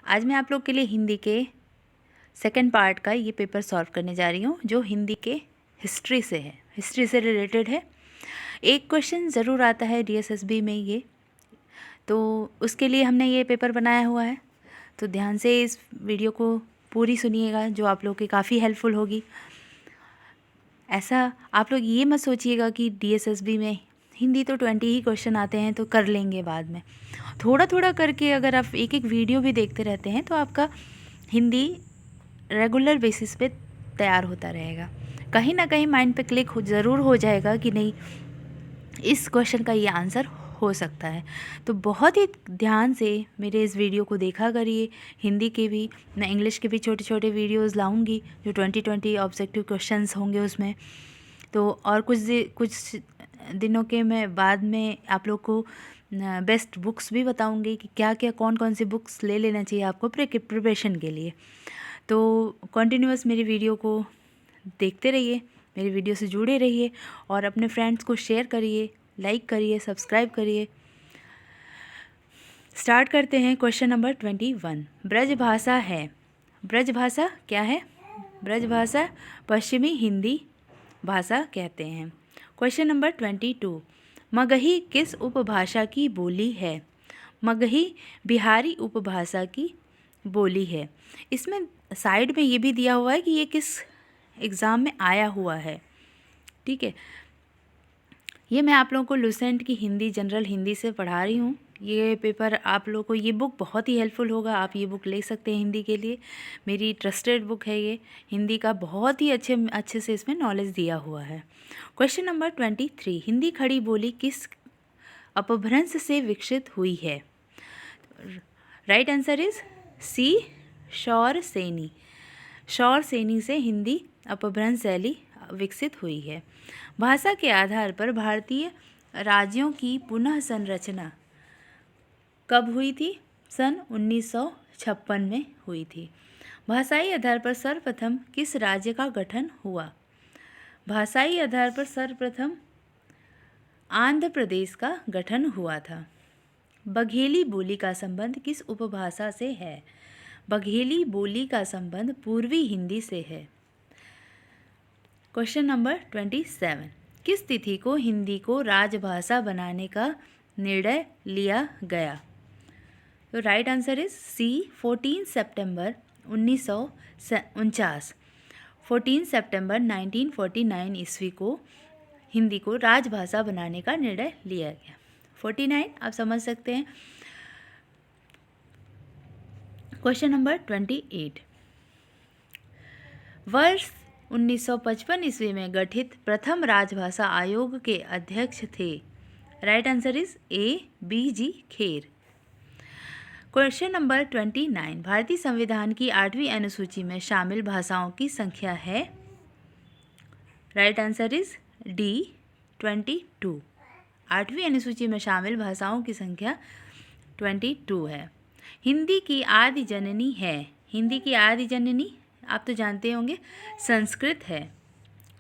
आज मैं आप लोग के लिए हिंदी के सेकंड पार्ट का ये पेपर सॉल्व करने जा रही हूँ, जो हिंदी के हिस्ट्री से है, हिस्ट्री से रिलेटेड है। एक क्वेश्चन ज़रूर आता है डीएसएसबी में ये, तो उसके लिए हमने ये पेपर बनाया हुआ है। तो ध्यान से इस वीडियो को पूरी सुनिएगा, जो आप लोग की काफ़ी हेल्पफुल होगी। ऐसा आप लोग ये मत सोचिएगा कि डीएसएसबी में हिंदी तो 20 ही क्वेश्चन आते हैं तो कर लेंगे बाद में। थोड़ा थोड़ा करके अगर आप एक एक वीडियो भी देखते रहते हैं तो आपका हिंदी रेगुलर बेसिस पे तैयार होता रहेगा। कहीं ना कहीं माइंड पे क्लिक ज़रूर हो जाएगा कि नहीं, इस क्वेश्चन का ये आंसर हो सकता है। तो बहुत ही ध्यान से मेरे इस वीडियो को देखा करिए। हिंदी के भी, मैं इंग्लिश के भी छोटे छोटे वीडियोस लाऊंगी, जो 2020 ऑब्जेक्टिव क्वेश्चंस होंगे उसमें। तो और कुछ दिनों के मैं बाद में आप लोग को बेस्ट बुक्स भी बताऊंगी कि क्या क्या कौन कौन सी बुक्स ले लेना चाहिए आपको प्रिपरेशन के लिए। तो कंटिन्यूअस मेरी वीडियो को देखते रहिए, मेरी वीडियो से जुड़े रहिए और अपने फ्रेंड्स को शेयर करिए, लाइक करिए, सब्सक्राइब करिए। स्टार्ट करते हैं। क्वेश्चन नंबर 21, ब्रज भाषा है। ब्रज भाषा क्या है? ब्रज भाषा पश्चिमी हिंदी भाषा कहते हैं। क्वेश्चन नंबर 22, मगही किस उपभाषा की बोली है? मगही बिहारी उपभाषा की बोली है। इसमें साइड में ये भी दिया हुआ है कि ये किस एग्ज़ाम में आया हुआ है। ठीक है, ये मैं आप लोगों को लुसेंट की हिंदी, जनरल हिंदी से पढ़ा रही हूँ। ये पेपर आप लोगों को, ये बुक बहुत ही हेल्पफुल होगा। आप ये बुक ले सकते हैं हिंदी के लिए। मेरी ट्रस्टेड बुक है ये, हिंदी का बहुत ही अच्छे से इसमें नॉलेज दिया हुआ है। क्वेश्चन नंबर 23, हिंदी खड़ी बोली किस अपभ्रंश से विकसित हुई है? राइट आंसर इज सी, शौर सेनी। शौर सेनी से हिंदी अपभ्रंश शैली विकसित हुई है। भाषा के आधार पर भारतीय राज्यों की पुनः संरचना कब हुई थी? सन 1956 में हुई थी। भाषाई आधार पर सर्वप्रथम किस राज्य का गठन हुआ? भाषाई आधार पर सर्वप्रथम आंध्र प्रदेश का गठन हुआ था। बघेली बोली का संबंध किस उपभाषा से है? बघेली बोली का संबंध पूर्वी हिंदी से है। क्वेश्चन नंबर 27, किस तिथि को हिंदी को राजभाषा बनाने का निर्णय लिया गया? तो राइट आंसर इज सी, 14 सितंबर 1949। 14 सितंबर 1949 ईस्वी को हिंदी को राजभाषा बनाने का निर्णय लिया गया। 49 आप समझ सकते हैं। क्वेश्चन नंबर 28, वर्ष 1955 ईस्वी में गठित प्रथम राजभाषा आयोग के अध्यक्ष थे। Right answer is A, B G Kher. Question number 29, भारतीय संविधान की 8वीं अनुसूची में शामिल भाषाओं की संख्या है? Right answer is D, 22। 8वीं अनुसूची में शामिल भाषाओं की संख्या 22 है। हिंदी की आदि जननी है। हिंदी की आदि जननी आप तो जानते होंगे, संस्कृत है।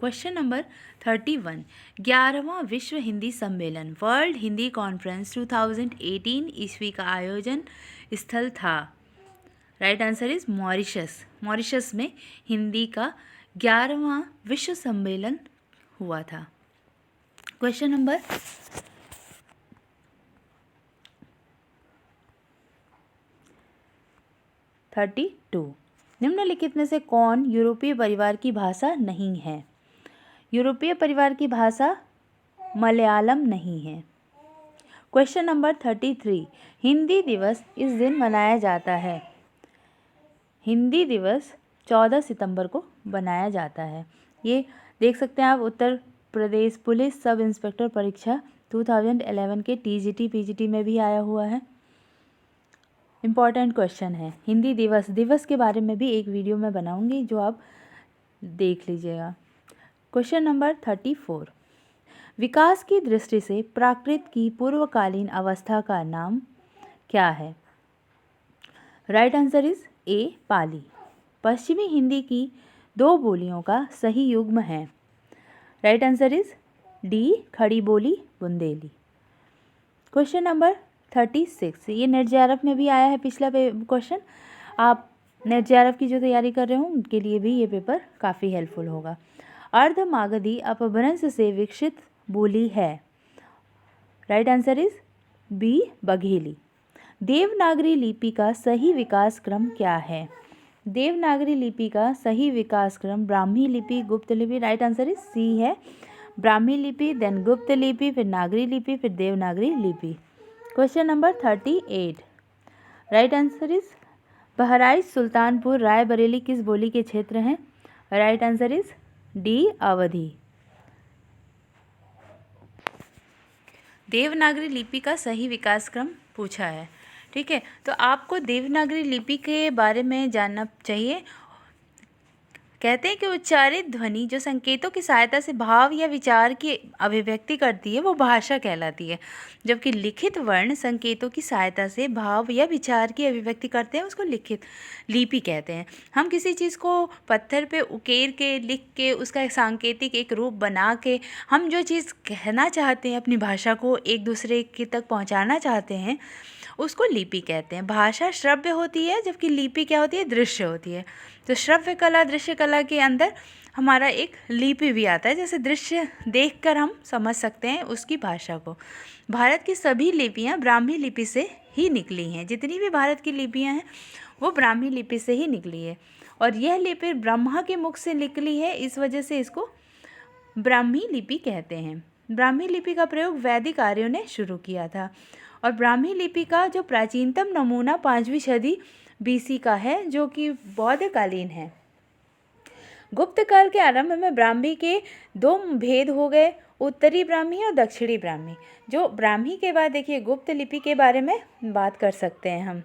क्वेश्चन नंबर 31, 11वां विश्व हिंदी सम्मेलन वर्ल्ड हिंदी कॉन्फ्रेंस 2018 ईस्वी का आयोजन स्थल था? Right answer is Mauritius. Mauritius में हिंदी का 11वां विश्व सम्मेलन हुआ था। क्वेश्चन नंबर 32, निम्नलिखित में से कौन यूरोपीय परिवार की भाषा नहीं है? यूरोपीय परिवार की भाषा मलयालम नहीं है। क्वेश्चन नंबर 33, हिंदी दिवस इस दिन मनाया जाता है? हिंदी दिवस 14 सितंबर को मनाया जाता है। ये देख सकते हैं आप, Uttar Pradesh police sub inspector परीक्षा 2011 के टीजीटी पीजीटी में भी आया हुआ है। इम्पॉर्टेंट क्वेश्चन है। हिंदी दिवस के बारे में भी एक वीडियो मैं बनाऊंगी, जो आप देख लीजिएगा। क्वेश्चन नंबर 34, विकास की दृष्टि से प्राकृत की पूर्वकालीन अवस्था का नाम क्या है? राइट आंसर इज ए, पाली। पश्चिमी हिंदी की 2 बोलियों का सही युग्म है? राइट आंसर इज डी, खड़ी बोली बुंदेली। Question number 36। ये नेट जेआरएफ में भी आया है पिछला क्वेश्चन। आप नेट जेआरएफ की जो तैयारी कर रहे हो उनके लिए भी ये पेपर काफ़ी हेल्पफुल होगा। अर्धमागधी अपभ्रंश से विकसित बोली है। Right answer is B, Bagheli. Devanagari लिपि का सही विकास क्रम क्या है? देवनागरी लिपि का सही विकास क्रम ब्राह्मी लिपि, गुप्त लिपि। राइट आंसर इज सी है, ब्राह्मी लिपि, देन गुप्त लिपि, फिर नागरी लिपि, फिर देवनागरी लिपि। Question number 38। Right answer is Bahraich, Sultanpur, Raebareli किस बोली के क्षेत्र हैं? राइट आंसर इज डी, अवधी। देवनागरी लिपि का सही विकास क्रम पूछा है, ठीक है। तो आपको देवनागरी लिपि के बारे में जानना चाहिए। कहते हैं कि उच्चारित ध्वनि जो संकेतों की सहायता से भाव या विचार की अभिव्यक्ति करती है वो भाषा कहलाती है, जबकि लिखित वर्ण संकेतों की सहायता से भाव या विचार की अभिव्यक्ति करते हैं उसको लिखित लिपि कहते हैं। हम किसी चीज़ को पत्थर पे उकेर के लिख के उसका एक सांकेतिक एक रूप बना के हम जो चीज़ कहना चाहते हैं, अपनी भाषा को एक दूसरे के तक पहुँचाना चाहते हैं, उसको लिपि कहते हैं। भाषा श्रव्य होती है जबकि लिपि क्या होती है? दृश्य होती है। तो श्रव्य कला, दृश्य कला के अंदर हमारा एक लिपि भी आता है, जैसे दृश्य देखकर हम समझ सकते हैं उसकी भाषा को। भारत की सभी लिपियां ब्राह्मी लिपि से ही निकली हैं। जितनी भी भारत की लिपियां हैं वो ब्राह्मी लिपि से ही निकली है, और यह लिपि ब्रह्मा के मुख से निकली है, इस वजह से इसको ब्राह्मी लिपि कहते हैं। ब्राह्मी लिपि का प्रयोग वैदिक आर्यों ने शुरू किया था, और ब्राह्मी लिपि का जो प्राचीनतम नमूना 5वीं सदी बीसी का है, जो कि बौद्ध कालीन है। गुप्त काल के आरंभ में ब्राह्मी के दो भेद हो गए, उत्तरी ब्राह्मी और दक्षिणी ब्राह्मी। जो ब्राह्मी के बाद देखिए गुप्त लिपि के बारे में बात कर सकते हैं हम।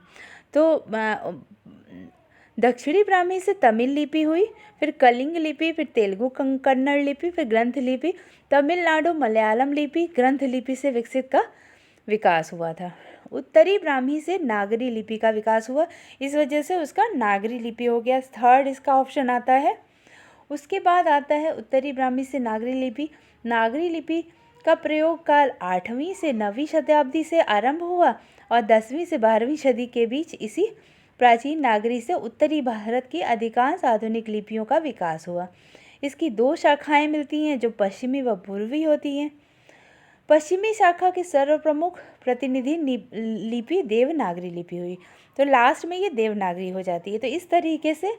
तो दक्षिणी ब्राह्मी से तमिल लिपि हुई, फिर कलिंग लिपि, फिर तेलुगु कन्नड़ लिपि, फिर ग्रंथ लिपि। तमिलनाडु मलयालम लिपि ग्रंथ लिपि से विकसित का विकास हुआ था। उत्तरी ब्राह्मी से नागरी लिपि का विकास हुआ, इस वजह से उसका नागरी लिपि हो गया। थर्ड इसका ऑप्शन आता है। उसके बाद आता है उत्तरी ब्राह्मी से नागरी लिपि। नागरी लिपि का प्रयोग काल 8वीं से 9वीं शताब्दी से आरंभ हुआ, और 10वीं से 12वीं सदी के बीच इसी प्राचीन नागरी से उत्तरी भारत की अधिकांश आधुनिक लिपियों का विकास हुआ। इसकी दो शाखाएं मिलती हैं जो पश्चिमी व पूर्वी होती हैं। पश्चिमी शाखा की सर्वप्रमुख प्रतिनिधि लिपि देवनागरी लिपि हुई, तो लास्ट में ये देवनागरी हो जाती है। तो इस तरीके से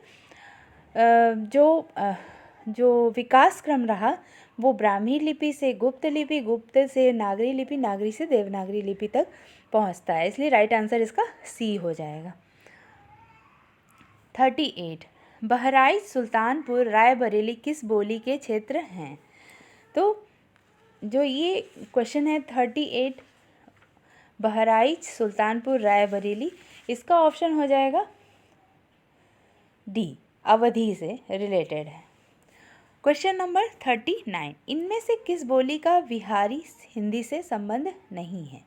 जो विकास क्रम रहा वो ब्राह्मी लिपि से गुप्त लिपि, गुप्त से नागरी लिपि, नागरी से देवनागरी लिपि तक पहुंचता है, इसलिए राइट आंसर इसका सी हो जाएगा। 38 बहराइच, सुल्तानपुर, रायबरेली किस बोली के क्षेत्र हैं? तो जो ये क्वेश्चन है 38 बहराइच, सुल्तानपुर, रायबरेली, इसका ऑप्शन हो जाएगा डी, अवधी से रिलेटेड है। क्वेश्चन नंबर 39 इनमें से किस बोली का बिहारी हिंदी से संबंध नहीं है?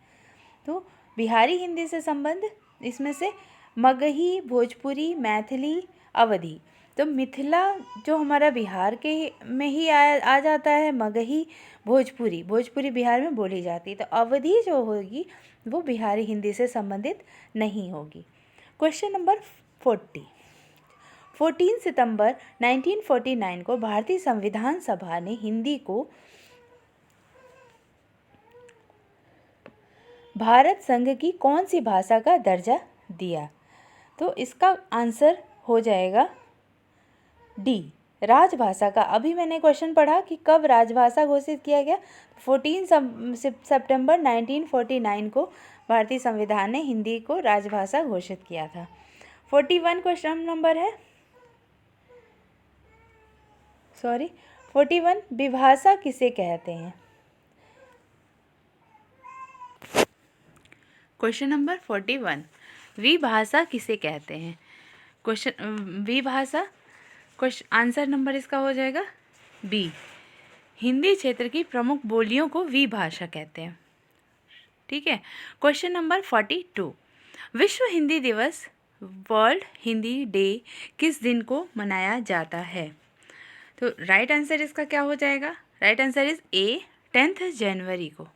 तो बिहारी हिंदी से संबंध इसमें से मगही, भोजपुरी, मैथिली, अवधी। तो मिथिला जो हमारा बिहार के में ही आ जाता है, मगही, भोजपुरी बिहार में बोली जाती है। तो अवधी जो होगी वो बिहारी हिंदी से संबंधित नहीं होगी। क्वेश्चन नंबर 14 सितंबर 1949 को भारतीय संविधान सभा ने हिंदी को भारत संघ की कौन सी भाषा का दर्जा दिया? तो इसका आंसर हो जाएगा डी, राजभाषा का। अभी मैंने क्वेश्चन पढ़ा कि कब राजभाषा घोषित किया गया। 14 सितंबर 1949 को भारतीय संविधान ने हिंदी को राजभाषा घोषित किया था। 41 क्वेश्चन नंबर है, 41 विभाषा किसे कहते हैं? क्वेश्चन नंबर 41 विभाषा किसे कहते हैं? क्वेश्चन विभाषा, आंसर नंबर इसका हो जाएगा बी, हिंदी क्षेत्र की प्रमुख बोलियों को विभाषा कहते हैं, ठीक है। क्वेश्चन नंबर 42 विश्व हिंदी दिवस, वर्ल्ड हिंदी डे किस दिन को मनाया जाता है? तो राइट आंसर इसका क्या हो जाएगा? राइट आंसर इज ए, 10 जनवरी को,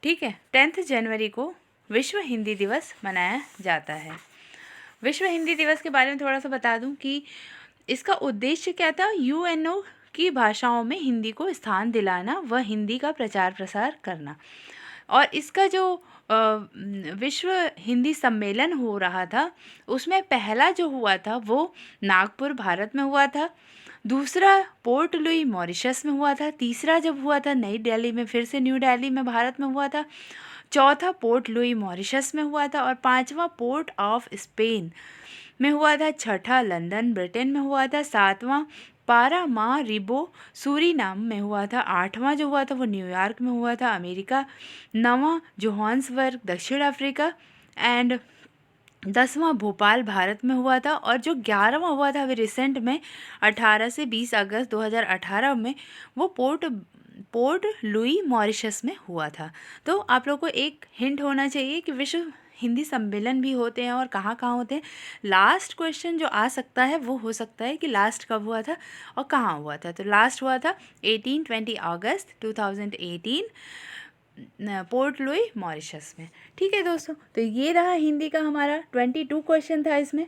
ठीक है। 10 जनवरी को विश्व हिंदी दिवस मनाया जाता है? विश्व हिंदी दिवस के बारे में थोड़ा सा बता दूं कि इसका उद्देश्य क्या था? यूएनओ की भाषाओं में हिंदी को स्थान दिलाना व हिंदी का प्रचार प्रसार करना। और इसका जो विश्व हिंदी सम्मेलन हो रहा था उसमें पहला जो हुआ था वो नागपुर भारत में हुआ था, दूसरा पोर्ट लुई मॉरिशस में हुआ था, तीसरा जब हुआ था नई दिल्ली में, फिर से न्यू दिल्ली में भारत में हुआ था, चौथा पोर्ट लुई मॉरिशस में हुआ था और पांचवा पोर्ट ऑफ स्पेन में हुआ था, छठा लंदन ब्रिटेन में हुआ था, सातवां पारामारिबो सूरीनाम में हुआ था, आठवां जो हुआ था वो न्यूयॉर्क में हुआ था अमेरिका, नवां जोहान्सबर्ग दक्षिण अफ्रीका एंड 10वां भोपाल भारत में हुआ था। और जो 11वां हुआ था अभी रिसेंट में 18 से 20 अगस्त 2018 में वो पोर्ट लुई मॉरिशस में हुआ था। तो आप लोग को एक हिंट होना चाहिए कि विश्व हिंदी सम्मेलन भी होते हैं और कहाँ कहाँ होते हैं। लास्ट क्वेश्चन जो आ सकता है वो हो सकता है कि लास्ट कब हुआ था और कहाँ हुआ था। तो लास्ट हुआ था 20 अगस्त 2018 पोर्ट लुई मॉरिशस में। ठीक है दोस्तों, तो ये रहा हिंदी का हमारा 22 क्वेश्चन था इसमें।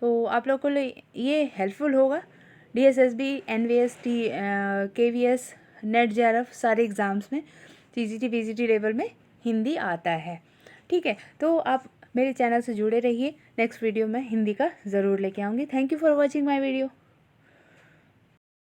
तो आप लोग को ये हेल्पफुल होगा। DSSB NVS KVS net JRF सारे एग्ज़ाम्स में CGT VGT लेवल में हिंदी आता है। ठीक है, तो आप मेरे चैनल से जुड़े रहिए। नेक्स्ट वीडियो में हिंदी का ज़रूर लेके आऊँगी। Thank you for watching my video.